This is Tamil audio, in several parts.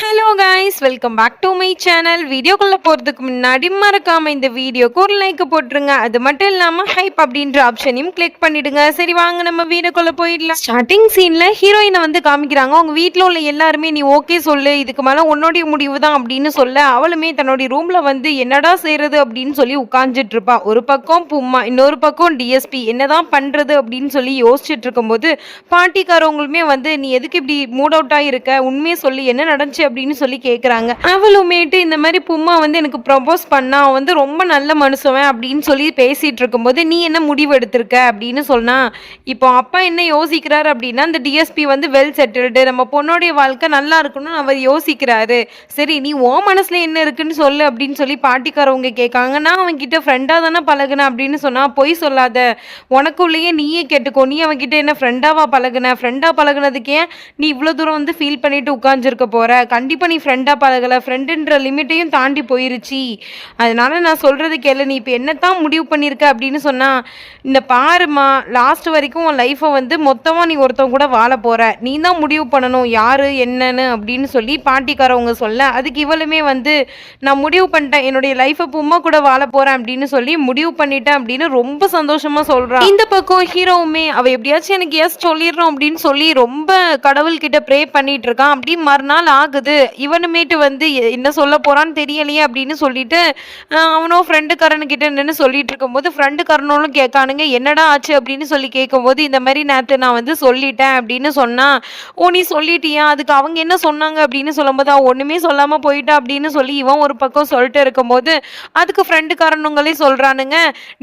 Hello guys, welcome back to my channel. வீடியோக்குள்ளே போகிறதுக்கு முன்னாடி மறக்காமல் இந்த வீடியோக்கு ஒரு லைக் போட்டுருங்க. அது மட்டும் இல்லாமல் ஹைப் அப்படின்ற ஆப்ஷனையும் கிளிக் பண்ணிடுங்க. சரி வாங்க நம்ம வீடியோக்குள்ளே போயிடலாம். ஸ்டார்டிங் சீனில் ஹீரோயினை வந்து காமிக்கிறாங்க. அவங்க வீட்டில் உள்ள எல்லாருமே நீ ஓகே சொல்லு, இதுக்கு மேலே உன்னோடைய முடிவு தான் அப்படின்னு சொல்ல, அவளுமே தன்னுடைய ரூமில் வந்து என்னடா செய்கிறது அப்படின்னு சொல்லி உட்காந்துட்டு இருப்பா. ஒரு பக்கம் பும்மா, இன்னொரு பக்கம் டிஎஸ்பி என்னதான் பண்ணுறது அப்படின்னு சொல்லி யோசிச்சுட்டு இருக்கும்போது பாட்டிக்காரவங்களுமே வந்து நீ எதுக்கு இப்படி மூட் அவுட் ஆகிருக்க, உண்மையை சொல்லி என்ன நடந்துச்சு அப்படின்னு சொல்லி கேட்குறாங்க. அவளுமேட்டு இந்த மாதிரி பும்மா வந்து எனக்கு ப்ரப்போஸ் பண்ணா, அவன் வந்து ரொம்ப நல்ல மனுஷவன் அப்படின்னு சொல்லி பேசிட்டு இருக்கும்போது நீ என்ன முடிவு எடுத்திருக்க அப்படின்னு சொன்னா, இப்போ அப்பா என்ன யோசிக்கிறாரு அப்படின்னா, இந்த டிஎஸ்பி வந்து வெல் செட்டில்டு, நம்ம பொண்ணோடைய வாழ்க்கை நல்லா இருக்கணும்னு அவர் யோசிக்கிறாரு. சரி நீ ஓ மனசுல என்ன இருக்குன்னு சொல்லு அப்படின்னு சொல்லி பாட்டிக்காரவங்க கேட்காங்க. நான் அவன்கிட்ட ஃப்ரெண்டாக தானே பழகுனேன் அப்படின்னு சொன்னா, பொய் சொல்லாத, உனக்குள்ளேயே நீயே கேட்டுக்கோ, நீ அவன்கிட்ட என்ன ஃப்ரெண்டாவா பழகுன, ஃப்ரெண்டாக பழகுனதுக்கே நீ இவ்வளோ தூரம் வந்து ஃபீல் பண்ணிட்டு உட்காந்துருக்க போற, கண்டிப்பாக நீ ஃப்ரெண்டாக பழகலை, ஃப்ரெண்டுன்ற லிமிட்டையும் தாண்டி போயிருச்சு, அதனால நான் சொல்கிறது கேளு, நீ இப்போ என்னத்தான் முடிவு பண்ணியிருக்க அப்படின்னு சொன்னால், இந்த பாருமா லாஸ்ட் வரைக்கும் உன் லைஃப்பை வந்து மொத்தமாக நீ ஒருத்தவங்க கூட வாழ போகிற, நீ தான் முடிவு பண்ணணும் யார் என்னன்னு அப்படின்னு சொல்லி பாட்டிக்காரவங்க சொல்ல, அதுக்கு இவளுமே வந்து நான் முடிவு பண்ணிட்டேன், என்னுடைய லைஃப்பை பும்மா கூட வாழ போகிறேன் அப்படின்னு சொல்லி முடிவு பண்ணிட்டேன் அப்படின்னு ரொம்ப சந்தோஷமாக சொல்கிறான். இந்த பக்கம் ஹீரோவுமே அவள் எப்படியாச்சும் எனக்கு எஸ் சொல்லிடுறோம் அப்படின்னு சொல்லி ரொம்ப கடவுள்கிட்ட ப்ரே பண்ணிட்டு இருக்கான். அப்படி மறுநாள் ஆகுது. இவனுமேட்டு வந்து என்ன சொல்ல போறான்னு தெரியலையே அப்படின்னு சொல்லிட்டு அவனோ ஃப்ரெண்டுக்காரனுக்கிட்ட நின்று சொல்லிட்டு இருக்கும்போது ஃப்ரெண்டுக்காரனும் கேட்கானுங்க என்னடா ஆச்சு அப்படின்னு சொல்லி கேட்கும்போது இந்த மாதிரி நேற்று நான் வந்து சொல்லிட்டேன் அப்படின்னு சொன்னா, ஓ நீ சொல்லிட்டியா, அதுக்கு அவங்க என்ன சொன்னாங்க அப்படின்னு சொல்லும்போது அவன் ஒண்ணுமே சொல்லாம போயிட்டா அப்படின்னு சொல்லி இவன் ஒரு பக்கம் சொல்லிட்டு இருக்கும்போது அதுக்கு ஃப்ரெண்டுக்காரனுங்களே சொல்றானுங்க,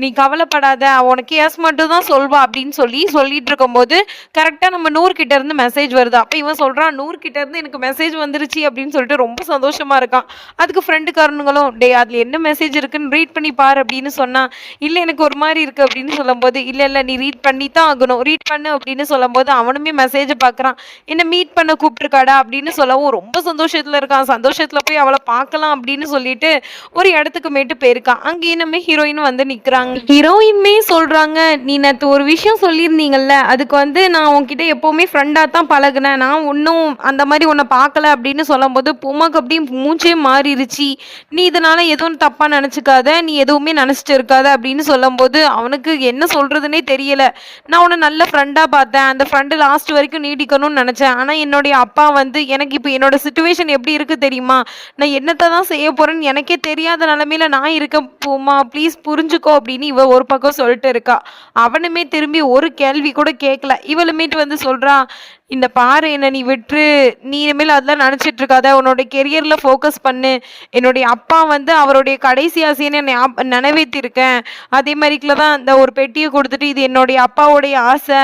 நீ கவலைப்படாத, உனக்கு எஸ் மட்டும் தான் சொல்வா அப்படின்னு சொல்லி சொல்லிட்டு இருக்கும்போது கரெக்டா நம்ம நூறு கிட்ட இருந்து மெசேஜ் வருது. அப்ப இவன் சொல்றான், நூறு கிட்ட இருந்து எனக்கு மெசேஜ் வந்துருச்சு அப்படின்னு சொல்லிட்டு ரொம்ப சந்தோஷமா இருக்கான். அதுக்கு ஃப்ரெண்டுக்காரனுங்களும் டே அதுல என்ன மெசேஜ் இருக்குன்னு ரீட் பண்ணி பாரு அப்படின்னு சொன்னா, இல்ல எனக்கு ஒரு மாதிரி இருக்கு அப்படின்னு சொல்லும்போது இல்ல நீ ரீட் பண்ணி தான் ஆகணும், ரீட் பண்ணு அப்படின்னு சொல்லும்போது அவனுமே மெசேஜ் பாக்குறான். என்ன மீட் பண்ண கூப்பிட்டுருக்காடா அப்படின்னு சொல்லவும் ரொம்ப சந்தோஷத்துல இருக்கான். சந்தோஷத்துல போய் அவளை பார்க்கலாம் அப்படின்னு சொல்லிட்டு ஒரு இடத்துக்கு மேட்டு போயிருக்கான். அங்க இனிமே ஹீரோயின் வந்து நிக்கிறாங்க. ஹீரோயின்மே சொல்றாங்க, நீ நேற்று ஒரு விஷயம் சொல்லியிருந்தீங்கல்ல, அதுக்கு வந்து நான் உன்கிட்ட எப்பவுமே ஃப்ரெண்டா தான் பழகுனேன், நான் ஒன்றும் அந்த மாதிரி உன்னை பார்க்கல அப்படின்னு சொல்லும்போது பூமாக்கு அப்படியே மூச்சே மாறிடுச்சு. நீ இதனால எதுவும் தப்பா நினைச்சுக்காத, நீ எதுவுமே நினைச்சிட்டு இருக்காத அப்படின்னு சொல்லும்போது அவனுக்கு என்ன சொல்றதுன்னே தெரியல. நான் உன்னை நல்ல ஃப்ரெண்டா பார்த்தேன், அந்த ஃப்ரெண்டு லாஸ்ட் வரைக்கும் நீடிக்கணும்னு நினைச்சேன், ஆனா என்னுடைய அப்பா வந்து எனக்கு இப்போ என்னோட சுச்சுவேஷன் எப்படி இருக்கு தெரியுமா, நான் என்னத்தை தான் செய்ய போறேன்னு எனக்கே தெரியாத நிலைமையில நான் இருக்க பூமா, ப்ளீஸ் புரிஞ்சுக்கோ அப்படின்னு இவ ஒரு பக்கம் சொல்லிட்டு இருக்கா. அவனுமே திரும்பி ஒரு கேள்வி கூட கேட்கல. இவளுமேட்டு வந்து சொல்றா, இந்த பாரு என்ன நீ விட்டுரு, நீ இனிமேல் அதெல்லாம் நினச்சிட்டு இருக்காத, உன்னோட கெரியரில் ஃபோக்கஸ் பண்ணு, என்னுடைய அப்பா வந்து அவருடைய கடைசி ஆசையை நினைவேற்றிருக்கேன், அதே மாதிரிக்குள்ள தான் அந்த ஒரு பெட்டியை கொடுத்துட்டு இது என்னுடைய அப்பாவுடைய ஆசை,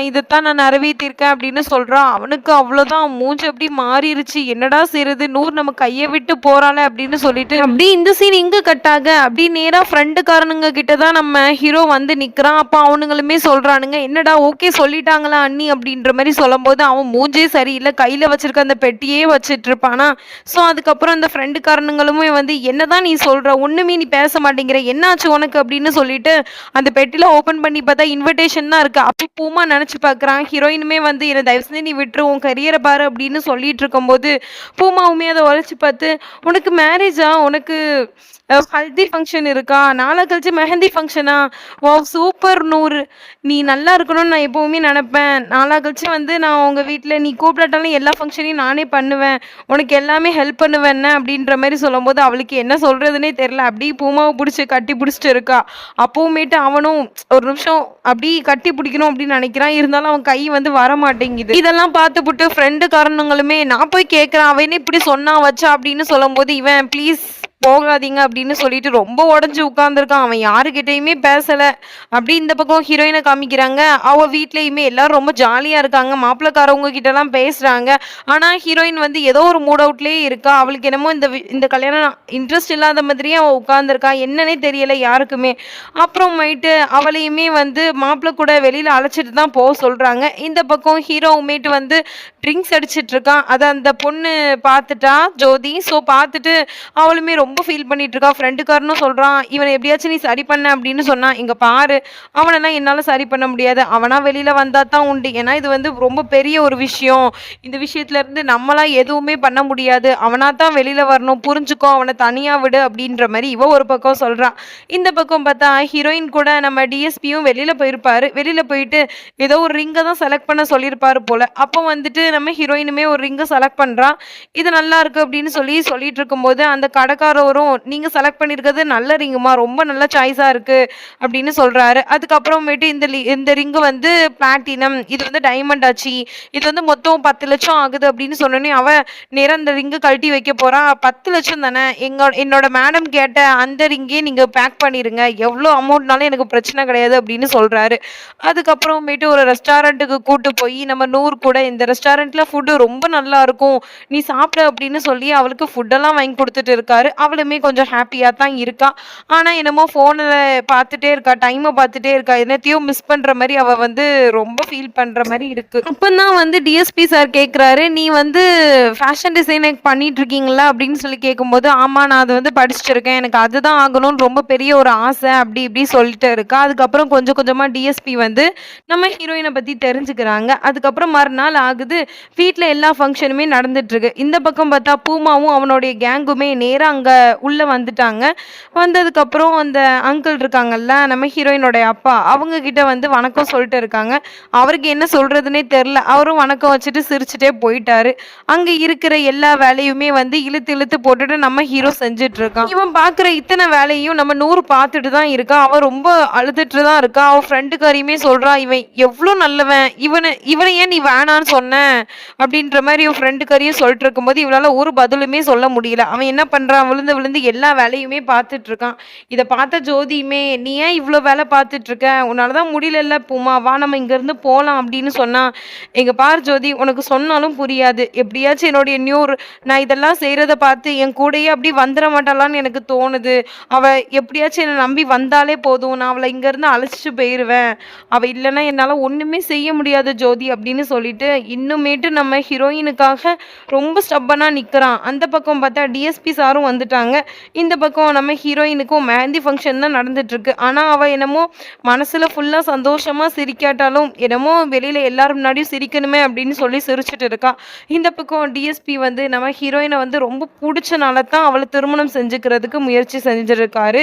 இதைத்தான் நான் நிறைவேற்றிருக்கேன் அப்படின்னு சொல்கிறான். அவனுக்கு அவ்வளோதான் மூஞ்சி அப்படி மாறிடுச்சு. என்னடா செய்யறது, நூறு நம்ம கையை விட்டு போகிறாளே அப்படின்னு சொல்லிட்டு அப்படி இந்த சீன் இங்கே கட்டாக அப்படி நேராக ஃப்ரெண்டுக்காரனுங்க கிட்ட தான் நம்ம ஹீரோ வந்து நிற்கிறான். அப்போ அவனுங்களுமே சொல்கிறானுங்க, என்னடா ஓகே சொல்லிட்டாங்களா அண்ணி அப்படின்ற மாதிரி சொல்லும்போது அவன் மூஞ்சே சரியில்லை, கையில் வச்சிருக்க அந்த பெட்டியே வச்சுட்டு இருப்பானா. ஸோ அதுக்கப்புறம் அந்த ஃப்ரெண்டுக்காரனுங்களுமே வந்து என்னதான் நீ சொல்கிற, ஒன்றுமே நீ பேச மாட்டேங்கிற, என்னாச்சு உனக்கு அப்படின்னு சொல்லிட்டு அந்த பெட்டியில் ஓப்பன் பண்ணி பார்த்தா இன்விடேஷன் தான் இருக்குது. அப்போ பூமா நினச்சி பார்க்குறான். ஹீரோயினுமே வந்து என்னை தயவு செஞ்சு நீ விட்டுரு, உன் கரியரை பாரு அப்படின்னு சொல்லிட்டு இருக்கும்போது பூமாவுமே அதை உழைச்சி பார்த்து, உனக்கு மேரேஜா, உனக்கு ஹல்தி ஃபங்க்ஷன் இருக்கா, நாளை கழிச்சு மெஹந்தி ஃபங்க்ஷனா, வா சூப்பர் நூறு, நீ நல்லா இருக்கணும்னு நான் எப்போவுமே நினப்பேன், நாளா கழிச்சு வந்து நான் உங்கள் வீட்டில் நீ கூப்பிடாட்டாலும் எல்லா ஃபங்க்ஷனையும் நானே பண்ணுவேன், உனக்கு எல்லாமே ஹெல்ப் பண்ணுவேன்னு அப்படின்ற மாதிரி சொல்லும்போது அவளுக்கு என்ன சொல்கிறதுனே தெரில. அப்படியே பூமாவை பிடிச்சி கட்டி பிடிச்சிட்டு இருக்கா. அப்போவுமேட்டு அவனும் ஒரு நிமிஷம் அப்படி கட்டி பிடிக்கணும் அப்படின்னு நினைக்கிறான். இருந்தாலும் அவன் கை வந்து வர மாட்டேங்குது. இதெல்லாம் பார்த்துப்புட்டு ஃப்ரெண்டு காரணங்களுமே நான் போய் கேட்குறான், அவனே இப்படி சொன்னா வச்சா அப்படின்னு சொல்லும்போது இவன் ப்ளீஸ் போகாதீங்க அப்படின்னு சொல்லிட்டு ரொம்ப உடஞ்சி உட்காந்துருக்கான். அவன் யாருக்கிட்டையுமே பேசலை. அப்படி இந்த பக்கம் ஹீரோயினை காமிக்கிறாங்க. அவள் வீட்லேயுமே எல்லாரும் ரொம்ப ஜாலியாக இருக்காங்க, மாப்பிள்ளைக்காரவங்க கிட்டலாம் பேசுகிறாங்க. ஆனால் ஹீரோயின் வந்து ஏதோ ஒரு மூட் அவுட்லேயே இருக்கா. அவளுக்கு என்னமோ இந்த கல்யாணம் இன்ட்ரெஸ்ட் இல்லாத மாதிரியே அவள் உட்காந்துருக்கா, என்னன்னே தெரியலை யாருக்குமே. அப்புறமேட்டு அவளையுமே வந்து மாப்பிள்ளை கூட வெளியில் அழைச்சிட்டு தான் போக சொல்கிறாங்க. இந்த பக்கம் ஹீரோவுமேட்டு வந்து ட்ரிங்க்ஸ் அடிச்சிட்டு இருக்கான். அதை அந்த பொண்ணு பார்த்துட்டா ஜோதி. ஸோ பார்த்துட்டு அவளுமே ரொம்ப ரொம்ப ஃபீல் பண்ணிட்டு இருக்கா. ஃப்ரெண்டுக்காரனும் சொல்றான், "இவன எப்படியாச்சும் நீ சரி பண்ணு" அப்படின்னு சொன்னா, "இங்க பாரு, அவனெல்லாம் என்னால சரி பண்ண முடியாது. அவனா வெளியில வந்தா தான் உண்டு. ஏன்னா இது வந்து ரொம்ப பெரிய ஒரு விஷயம். இந்த விஷயத்துல இருந்து நம்மளா எதுவுமே பண்ண முடியாது. அவனா தான் வெளியில வரணும். புரிஞ்சுக்கோ. அவன தனியா விடு" அப்படின்ற மாரி இவ ஒரு பக்கம் சொல்றா. இந்த பக்கம் பார்த்தா ஹீரோயின் கூட நம்ம டிஎஸ்பியும் வெளியில போயிருப்பாரு. வெளியில போயிட்டு ஏதோ ஒரு ரிங்க தான் செலக்ட் பண்ண சொல்லியிருப்பாரு போல. அப்போ வந்துட்டு நம்ம ஹீரோயினுமே ஒரு ரிங்க செலக்ட் பண்றா. இது நல்லா இருக்கு அப்படின்னு சொல்லிட்டு இருக்கும்போது, அந்த கடைக்காரரும், "நீங்க செலக்ட் பண்ணியிருக்கிறது நல்ல ரிங்குமா. ரொம்ப நல்ல சாய்ஸா இருக்கு" அப்படின்னு சொல்றாரு. அதுக்கப்புறமேட்டு இந்த ரிங்கு வந்து பிளாட்டினம். இது வந்து டைமண்ட் ஆச்சு. இது வந்து மொத்தம் 10,00,000 ஆகுது அப்படின்னு சொன்னோனே, அவ நேரா அந்த ரிங்க கழட்டி வைக்க போறா. 10,00,000 தானே. என்னோட மேடம் கேட்ட அந்த ரிங்கே நீங்க பேக் பண்ணிருங்க. எவ்வளோ அமௌண்ட்னாலும் எனக்கு பிரச்சனை கிடையாது அப்படின்னு சொல்றாரு. அதுக்கப்புறமேட்டு ஒரு ரெஸ்டாரண்ட்டுக்கு கூட்டு போய் நம்ம நூறு கூட இந்த ரெஸ்டாரண்ட்ல ஃபுட்டு ரொம்ப நல்லா இருக்கும். நீ சாப்பிடு அப்படின்னு சொல்லி அவளுக்கு ஃபுட்டெல்லாம் வாங்கி குடுத்துட்டு இருக்காரு. அவளுமே கொஞ்சம் ஹேப்பியா தான் இருக்கா. ஆனா என்னமோ ஃபோன்ல பார்த்துட்டே இருக்கா. டைம பார்த்துட்டே இருக்கா. என்னத்தையோ மிஸ் பண்ற மாரி அவ வந்து ரொம்ப ஃபீல் பண்ற மாரி இருக்கு. அப்பதான் வந்து டிஎஸ்பி சார் கேட்குறாரு, "நீ வந்து ஃபேஷன் டிசைனிங் பண்ணிட்டு இருக்கீங்களா?" அப்படின்னு சொல்லி கேட்கும்போது, "ஆமா, நான் அது வந்து படிச்சுட்டு இருக்கேன். எனக்கு அதுதான் ஆகணும்னு ரொம்ப பெரிய ஒரு ஆசை" அப்படி இப்படி சொல்லிட்டு இருக்கா. அதுக்கப்புறம் கொஞ்சம் கொஞ்சமா டிஎஸ்பி வந்து நம்ம ஹீரோயின பத்தி தெரிஞ்சுக்கிறாங்க. அதுக்கப்புறம் மறுநாள் ஆகுது. வீட்ல எல்லா ஃபங்ஷனுமே நடந்துட்டு இருக்கு. இந்த பக்கம் பார்த்தா பூமாவும் அவனுடைய கேங்குமே நேரா அங்க உள்ள வந்துட்டாங்க. வந்ததுக்கப்புறம் அந்த அங்கிள் இருக்காங்கல்ல, நம்ம ஹீரோயினோட அப்பா, அவங்க கிட்ட வந்து வணக்கம் சொல்லிட்டு இருக்காங்க. அவருக்கு என்ன சொல்றதுன்னே தெரியல. அவரும் வணக்கம் வச்சுட்டு சிரிச்சுட்டே போயிட்டாரு. அங்க இருக்கிற எல்லா வேலையுமே வந்து இழுத்து இழுத்து போட்டுட்டு நம்ம ஹீரோ செஞ்சுட்டு இருக்கான். இவன் பார்க்குற இத்தனை வேலையும் நம்ம நூறு பார்த்துட்டு தான் இருக்கா. அவன் ரொம்ப அழுதுட்டு தான் இருக்கா. அவன் ஃப்ரெண்டுக்காரியுமே சொல்றா, "இவன் எவ்வளோ நல்லவன். இவனை ஏன் நீ வேணான்னு சொன்ன?" அப்படின்ற மாதிரி இவன் ஃப்ரெண்டுக்காரியும் சொல்லிட்டு இருக்கும்போது இவளால ஒரு பதிலுமே சொல்ல முடியல. அவன் என்ன பண்றான், விழுந்து விழுந்து எல்லா வேலையுமே பார்த்துட்டு இருக்கான். இத பார்த்த ஜோதியுமே, "நீ ஏன் இவ்ளோ வேலை பார்த்துட்டு இருக்க? உன்னால தான் முடியலல்ல பூமா, வா நம்ம இங்கேருந்து போலாம்" அப்படின்னு சொன்னா, "இங்க பாரு ஜோதி, உனக்கு சொன்னாலும் புரியாது. எப்படியாச்சும் என்னுடைய நான் இதெல்லாம் செய்றத பார்த்து என் கூடயே அப்படி வந்துர மாட்டாளான்னு எனக்கு தோணுது. அவ எப்படியாச்சும் என்ன நம்பி வந்தாலே போதும். நான் அவள இங்கேருந்து அழைச்சிட்டு போயிருவேன். அவ இல்லன்னா என்னால ஒண்ணுமே செய்ய முடியாது ஜோதி" அப்படின்னு சொல்லிட்டு இன்னுமேட்டு நம்ம ஹீரோயினுக்காக ரொம்ப ஸ்டப்பனா நிக்கிறான். அந்த பக்கம் பார்த்தா டிஎஸ்பி சாரும் வந்துட்டாங்க. இந்த பக்கம் நம்ம ஹீரோயினுக்கும் மெஹந்தி ஃபங்க்ஷன் தான் நடந்துட்டு இருக்கு. ஆனா அவ என்னமோ மனசுல ஃபுல்லா சந்தோஷமா சிரிக்காட்டாலும் என்னமோ வெளியில எல்லாரும் முன்னாடியும் சிரிக்கணுமே அப்படின்னு சொல்லி சிரிச்சுட்டு இருக்கா. இந்த பக்கம் டிஎஸ்பி வந்து நம்ம ஹீரோயினை வந்து ரொம்ப பிடிச்சனால தான் அவளை திருமணம் செஞ்சுக்கிறதுக்கு முயற்சி செஞ்சிருக்காரு.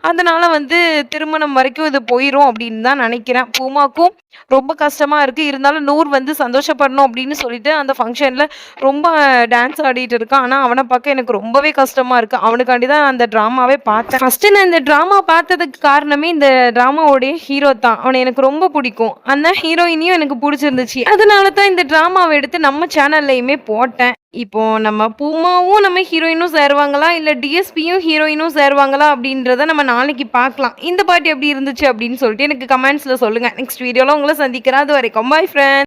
அதனால வந்து திருமணம் வரைக்கும் இது போயிரும் அப்படின்னு தான் நினைக்கிறேன். பூமாக்கும் ரொம்ப கஷ்டமா இருக்கு. இருந்தாலும் நூர் வந்து சந்தோஷப்படணும் அப்படின்னு சொல்லிட்டு அந்த ஃபங்க்ஷன்ல ரொம்ப டான்ஸ் ஆடிட்டு இருக்கான். ஆனா அவனை பார்க்க எனக்கு ரொம்பவே கஷ்டமா இருக்கு. அவனுக்காண்டி தான் அந்த ட்ராமாவே பார்த்தேன். ஃபர்ஸ்ட் நான் இந்த ட்ராமா பார்த்ததுக்கு காரணமே இந்த ட்ராமாவோடைய ஹீரோ தான். அவனை எனக்கு ரொம்ப பிடிக்கும். அந்த ஹீரோயினையும் எனக்கு பிடிச்சிருந்துச்சு. அதனால தான் இந்த ட்ராமாவை எடுத்து நம்ம சேனல்லையுமே போட்டேன். இப்போ நம்ம பூமாவும் நம்ம ஹீரோயினும் சேருவாங்களா, இல்ல டிஎஸ்பியும் ஹீரோயினும் சேருவாங்களா அப்படின்றத நம்ம நாளைக்கு பார்க்கலாம். இந்த பாட்டு எப்படி இருந்துச்சு அப்படின்னு சொல்லிட்டு எனக்கு கமெண்ட்ஸ்ல சொல்லுங்க. நெக்ஸ்ட் வீடியோல உங்களை சந்திக்கிறேன். அது வரைக்கும் பாய் ஃப்ரெண்ட்ஸ்.